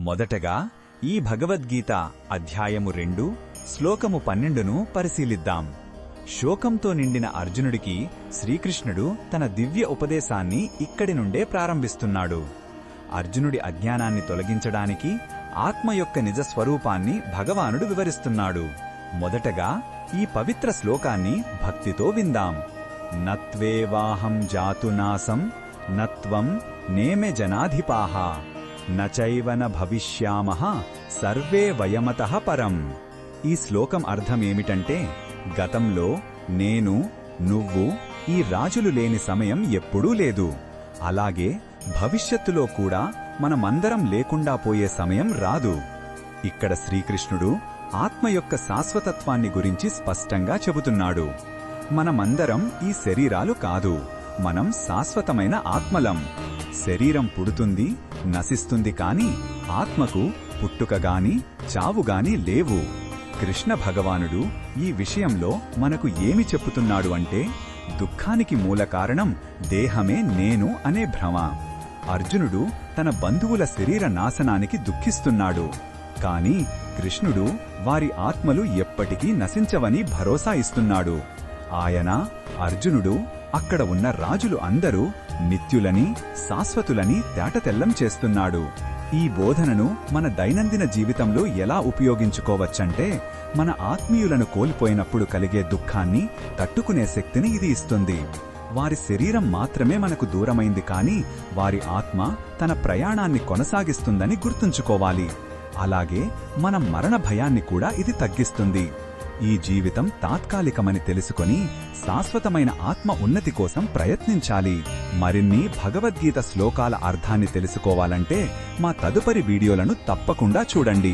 మొదటగా ఈ భగవద్గీత అధ్యాయము 2 శ్లోకము 12ను పరిశీలిద్దాం. శోకంతో నిండిన అర్జునుడికి శ్రీకృష్ణుడు తన దివ్య ఉపదేశాన్ని ఇక్కడి నుండే ప్రారంభిస్తున్నాడు. అర్జునుడి అజ్ఞానాన్ని తొలగించడానికి ఆత్మ యొక్క నిజస్వరూపాన్ని భగవానుడు వివరిస్తున్నాడు. మొదటగా ఈ పవిత్ర శ్లోకాన్ని భక్తితో విందాం. నత్వేవాహం జాతునాసం నత్వం నేమె జనాధిపాః నచైవన భవిష్యామః సర్వే వయమతః పరం. ఈ శ్లోకం అర్థమేమిటంటే, గతంలో నేను, నువ్వు, ఈ రాజులు లేని సమయం ఎప్పుడూ లేదు. అలాగే భవిష్యత్తులో కూడా మనమందరం లేకుండా పోయే సమయం రాదు. ఇక్కడ శ్రీకృష్ణుడు ఆత్మ యొక్క శాశ్వతత్వాన్ని గురించి స్పష్టంగా చెబుతున్నాడు. మనమందరం ఈ శరీరాలు కాదు, మనం శాశ్వతమైన ఆత్మలం. శరీరం పుడుతుంది, నశిస్తుంది, కాని ఆత్మకు పుట్టుకగాని చావుగాని లేవు. కృష్ణ భగవానుడు ఈ విషయంలో మనకు ఏమి చెప్పుతున్నాడు అంటే, దుఃఖానికి మూల కారణం దేహమే నేను అనే భ్రమ. అర్జునుడు తన బంధువుల శరీర నాశనానికి దుఃఖిస్తున్నాడు, కాని కృష్ణుడు వారి ఆత్మలు ఎప్పటికీ నశించవని భరోసా ఇస్తున్నాడు. ఆయన, అర్జునుడు, అక్కడ ఉన్న రాజులు అందరూ నిత్యులని, శాశ్వతులని తేటతెల్లం చేస్తున్నాడు. ఈ బోధనను మన దైనందిన జీవితంలో ఎలా ఉపయోగించుకోవచ్చంటే, మన ఆత్మీయులను కోల్పోయినప్పుడు కలిగే దుఃఖాన్ని తట్టుకునే శక్తిని ఇది ఇస్తుంది. వారి శరీరం మాత్రమే మనకు దూరమైంది, కాని వారి ఆత్మ తన ప్రయాణాన్ని కొనసాగిస్తుందని గుర్తుంచుకోవాలి. అలాగే మన మరణ భయాన్ని కూడా ఇది తగ్గిస్తుంది. ఈ జీవితం తాత్కాలికమని తెలుసుకొని శాశ్వతమైన ఆత్మ ఉన్నతి కోసం ప్రయత్నించాలి. మరిన్ని భగవద్గీత శ్లోకాల అర్థాన్ని తెలుసుకోవాలంటే మా తదుపరి వీడియోలను తప్పకుండా చూడండి.